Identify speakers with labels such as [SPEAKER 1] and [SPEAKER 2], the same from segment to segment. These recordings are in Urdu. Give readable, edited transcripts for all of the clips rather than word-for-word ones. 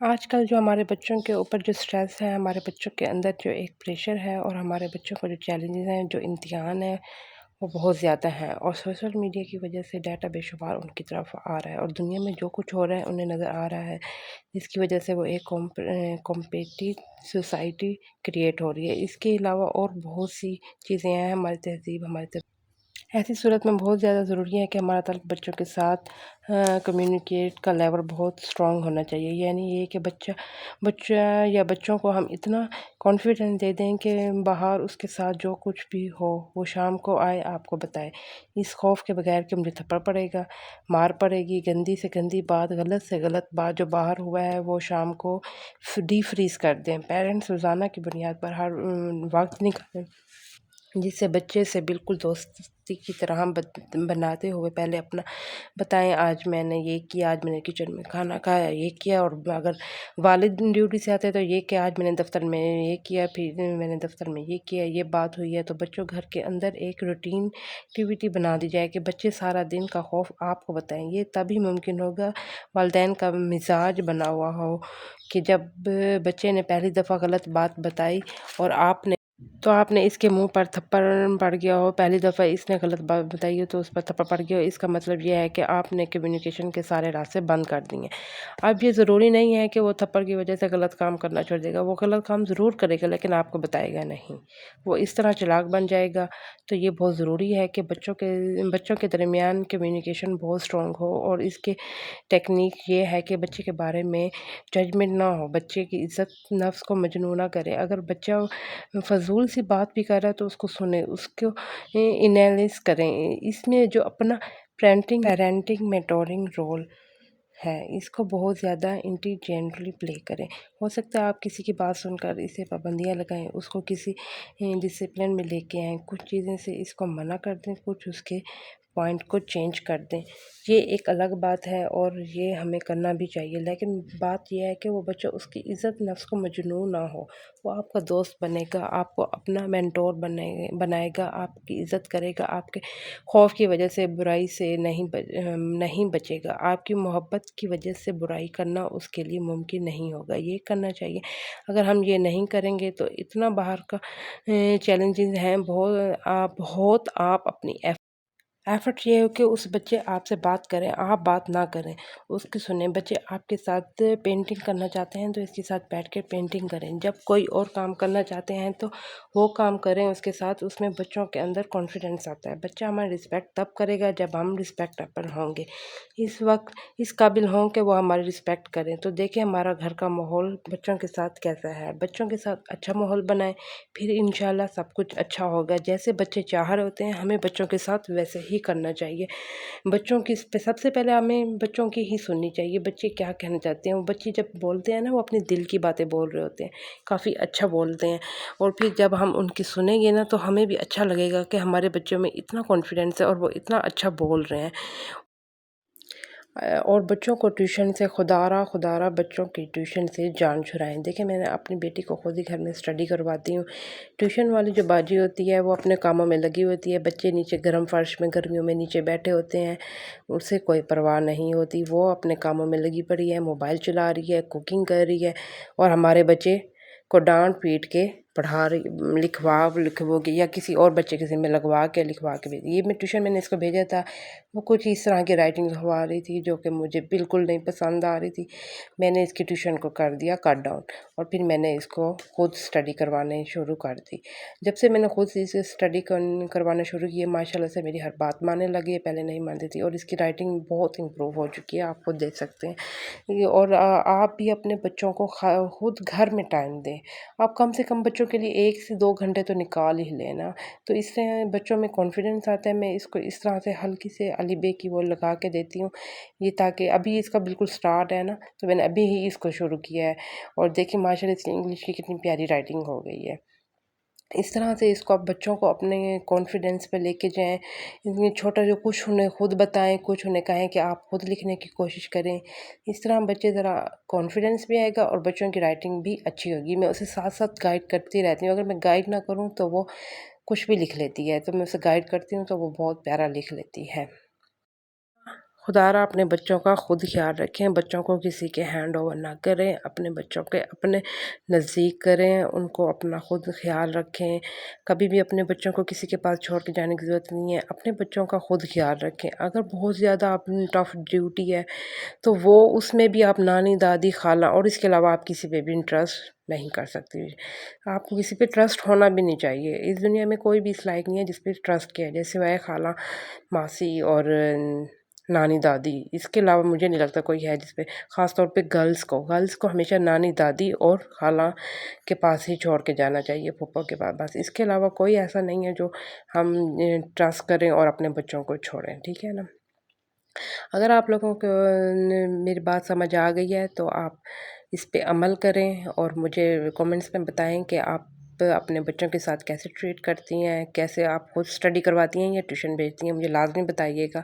[SPEAKER 1] آج کل جو ہمارے بچوں کے اوپر جو سٹریس ہے، ہمارے بچوں کے اندر جو ایک پریشر ہے اور ہمارے بچوں کو جو چیلنجز ہیں، جو امتحان ہیں، وہ بہت زیادہ ہیں، اور سوشل میڈیا کی وجہ سے ڈیٹا بے شمار ان کی طرف آ رہا ہے، اور دنیا میں جو کچھ ہو رہا ہے انہیں نظر آ رہا ہے، جس کی وجہ سے وہ ایک کمپیٹیو سوسائٹی کریٹ ہو رہی ہے۔ اس کے علاوہ اور بہت سی چیزیں ہیں، ہماری تہذیب، ایسی صورت میں بہت زیادہ ضروری ہے کہ ہمارا تعلق بچوں کے ساتھ کمیونیکیٹ کا لیول بہت اسٹرانگ ہونا چاہیے، یعنی یہ کہ بچہ یا بچوں کو ہم اتنا کانفیڈنس دے دیں کہ باہر اس کے ساتھ جو کچھ بھی ہو وہ شام کو آئے آپ کو بتائے، اس خوف کے بغیر کہ مجھے تھپڑ پڑے گا، مار پڑے گی، گندی سے گندی بات، غلط سے غلط بات جو باہر ہوا ہے وہ شام کو ڈی فریز کر دیں۔ پیرنٹس روزانہ کی بنیاد پر ہر وقت نکالیں جس سے بچے سے بالکل دوستی کی طرح بناتے ہوئے پہلے اپنا بتائیں، آج میں نے یہ کیا، آج میں نے کچن میں کھانا کھایا، یہ کیا، اور اگر والد ڈیوٹی سے آتے تو یہ کہ آج میں نے دفتر میں یہ کیا، پھر میں نے دفتر میں یہ کیا، یہ بات ہوئی ہے، تو بچوں گھر کے اندر ایک روٹین ایکٹیویٹی بنا دی جائے کہ بچے سارا دن کا خوف آپ کو بتائیں۔ یہ تبھی ممکن ہوگا والدین کا مزاج بنا ہوا ہو کہ جب بچے نے پہلی دفعہ غلط بات بتائی اور آپ نے اس کے منہ پر تھپڑ پڑ گیا ہو، پہلی دفعہ اس نے غلط بات بتائی ہو تو اس پر تھپڑ پڑ گیا ہو، اس کا مطلب یہ ہے کہ آپ نے کمیونیکیشن کے سارے راستے بند کر دیے۔ اب یہ ضروری نہیں ہے کہ وہ تھپڑ کی وجہ سے غلط کام کرنا چھوڑ دے گا، وہ غلط کام ضرور کرے گا لیکن آپ کو بتائے گا نہیں، وہ اس طرح چلاک بن جائے گا۔ تو یہ بہت ضروری ہے کہ بچوں کے درمیان کمیونیکیشن بہت اسٹرانگ ہو، اور اس کے ٹیکنیک یہ ہے کہ بچے کے بارے میں ججمنٹ نہ ہو، بچے کی عزت نفس کو مجروح نہ کرے۔ اگر بچہ فضول سی بات بھی کر رہا ہے تو اس کو سنیں، اس کو انیلائز کریں، اس میں جو اپنا پیرنٹنگ میٹورنگ رول ہے اس کو بہت زیادہ انٹیلیجنٹلی پلے کریں۔ ہو سکتا ہے آپ کسی کی بات سن کر اسے پابندیاں لگائیں، اس کو کسی ڈسپلن میں لے کے آئیں، کچھ چیزیں سے اس کو منع کر دیں، کچھ اس کے پوائنٹ کو چینج کر دیں، یہ ایک الگ بات ہے اور یہ ہمیں کرنا بھی چاہیے، لیکن بات یہ ہے کہ وہ بچہ اس کی عزت نفس کو مجروح نہ ہو، وہ آپ کا دوست بنے گا، آپ کو اپنا مینٹور بنائے گا، آپ کی عزت کرے گا، آپ کے خوف کی وجہ سے برائی سے نہیں بچے گا، آپ کی محبت کی وجہ سے برائی کرنا اس کے لیے ممکن نہیں ہوگا، یہ کرنا چاہیے۔ اگر ہم یہ نہیں کریں گے تو اتنا باہر کا چیلنجز ہیں، بہت آپ اپنی ایفرٹ یہ ہو کہ اس بچے آپ سے بات کریں، آپ بات نہ کریں، اس کی سنیں۔ بچے آپ کے ساتھ پینٹنگ کرنا چاہتے ہیں تو اس کے ساتھ بیٹھ کے پینٹنگ کریں، جب کوئی اور کام کرنا چاہتے ہیں تو وہ کام کریں اس کے ساتھ، اس میں بچوں کے اندر کانفیڈنس آتا ہے۔ بچہ ہماری رسپیکٹ تب کرے گا جب ہم رسپیکٹیبل ہوں گے، اس وقت اس قابل ہوں کہ وہ ہماری رسپیکٹ کریں۔ تو دیکھیں ہمارا گھر کا ماحول بچوں کے ساتھ کیسا ہے، بچوں کے ساتھ اچھا ماحول بنائیں، پھر انشاءاللہ سب کچھ اچھا ہوگا۔ جیسے بچے چاہ رہے ہوتے ہیں ہمیں بچوں کے ساتھ ویسے ہی کرنا چاہیے، بچوں کی سب سے پہلے ہمیں بچوں کی ہی سننی چاہیے، بچے کیا کہنا چاہتے ہیں۔ وہ بچے جب بولتے ہیں نا وہ اپنے دل کی باتیں بول رہے ہوتے ہیں، کافی اچھا بولتے ہیں، اور پھر جب ہم ان کی سنیں گے نا تو ہمیں بھی اچھا لگے گا کہ ہمارے بچوں میں اتنا کانفیڈنس ہے اور وہ اتنا اچھا بول رہے ہیں۔ اور بچوں کو ٹیوشن سے خدا را بچوں کی ٹیوشن سے جان چھڑائیں۔ دیکھیں میں نے اپنی بیٹی کو خود ہی گھر میں اسٹڈی کرواتی ہوں، ٹیوشن والی جو باجی ہوتی ہے وہ اپنے کاموں میں لگی ہوتی ہے، بچے نیچے گرم فرش میں گرمیوں میں نیچے بیٹھے ہوتے ہیں، اسے کوئی پرواہ نہیں ہوتی، وہ اپنے کاموں میں لگی پڑی ہے، موبائل چلا رہی ہے، کوکنگ کر رہی ہے، اور ہمارے بچے کو ڈانٹ پیٹ کے پڑھا رہی، لکھو گے، یا کسی اور بچے کے ذمہ لگوا کے لکھوا کے بھیج۔ یہ میں ٹیوشن میں نے اس کو بھیجا تھا، وہ کچھ اس طرح کی رائٹنگ لکھوا رہی تھی جو کہ مجھے بالکل نہیں پسند آ رہی تھی، میں نے اس کی ٹیوشن کو کر دیا کٹ ڈاؤن، اور پھر میں نے اس کو خود اسٹڈی کروانے شروع کر دی۔ جب سے میں نے خود سے اسے اسٹڈی کروانا شروع کی ہے ماشاءاللہ سے میری ہر بات ماننے لگی ہے، پہلے نہیں مانتی تھی، اور اس کی رائٹنگ بہت امپروو ہو چکی ہے، آپ خود دیکھ سکتے ہیں۔ اور آپ بھی اپنے بچوں کو خود گھر میں ٹائم دیں، آپ کم سے کم بچوں کے لیے 1 سے 2 گھنٹے تو نکال ہی لینا، تو اس سے بچوں میں کانفیڈنس آتا ہے۔ میں اس کو اس طرح سے ہلکی سے الف ب کی وہ لگا کے دیتی ہوں، یہ تاکہ ابھی اس کا بالکل سٹارٹ ہے نا، تو میں نے ابھی ہی اس کو شروع کیا ہے، اور دیکھیں ماشاءاللہ اس کی انگلش کی کتنی پیاری رائٹنگ ہو گئی ہے۔ اس طرح سے اس کو آپ بچوں کو اپنے کانفیڈنس پہ لے کے جائیں، چھوٹا جو کچھ انہیں خود بتائیں، کچھ انہیں کہیں کہ آپ خود لکھنے کی کوشش کریں، اس طرح بچے ذرا کانفیڈنس بھی آئے گا اور بچوں کی رائٹنگ بھی اچھی ہوگی۔ میں اسے ساتھ ساتھ گائیڈ کرتی رہتی ہوں، اگر میں گائیڈ نہ کروں تو وہ کچھ بھی لکھ لیتی ہے، تو میں اسے گائیڈ کرتی ہوں تو وہ بہت پیارا لکھ لیتی ہے۔ خدا اپنے بچوں کا خود خیال رکھیں، بچوں کو کسی کے ہینڈ اوور نہ کریں، اپنے بچوں کے اپنے نزدیک کریں، ان کو اپنا خود خیال رکھیں، کبھی بھی اپنے بچوں کو کسی کے پاس چھوڑ کے جانے کی ضرورت نہیں ہے، اپنے بچوں کا خود خیال رکھیں۔ اگر بہت زیادہ اپنی ٹف ڈیوٹی ہے تو وہ اس میں بھی آپ نانی دادی خالہ اور اس کے علاوہ آپ کسی پہ بھی انٹرسٹ نہیں کر سکتی۔ آپ کو کسی پہ ٹرسٹ ہونا بھی نہیں چاہیے، اس دنیا میں کوئی بھی اس لائق نہیں ہے جس پہ ٹرسٹ کیا جائے سوائے خالہ ماسی اور نانی دادی، اس کے علاوہ مجھے نہیں لگتا کوئی ہے جس پہ، خاص طور پہ گرلس کو ہمیشہ نانی دادی اور خالہ کے پاس ہی چھوڑ کے جانا چاہیے، پھوپھو کے پاس، بس اس کے علاوہ کوئی ایسا نہیں ہے جو ہم ٹرسٹ کریں اور اپنے بچوں کو چھوڑیں، ٹھیک ہے نا۔ اگر آپ لوگوں کو میری بات سمجھ آ گئی ہے تو آپ اس پہ عمل کریں اور مجھے کامنٹس میں بتائیں کہ آپ اپنے بچوں کے ساتھ کیسے ٹریٹ کرتی ہیں، کیسے آپ خود اسٹڈی کرواتی ہیں یا ٹیوشن بھیجتی ہیں، مجھے لازمی بتائیے گا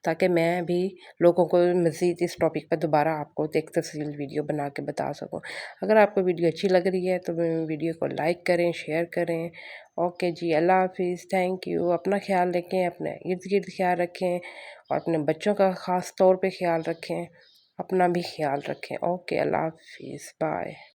[SPEAKER 1] تاکہ میں بھی لوگوں کو مزید اس ٹاپک پر دوبارہ آپ کو ایک تفصیل ویڈیو بنا کے بتا سکوں۔ اگر آپ کو ویڈیو اچھی لگ رہی ہے تو ویڈیو کو لائک کریں، شیئر کریں۔ اوکے جی، اللہ حافظ، تھینک یو۔ اپنا خیال رکھیں، اپنے ارد گرد خیال رکھیں اور اپنے بچوں کا خاص طور پہ خیال رکھیں، اپنا بھی خیال رکھیں۔ اوکے، اللہ حافظ، بائے۔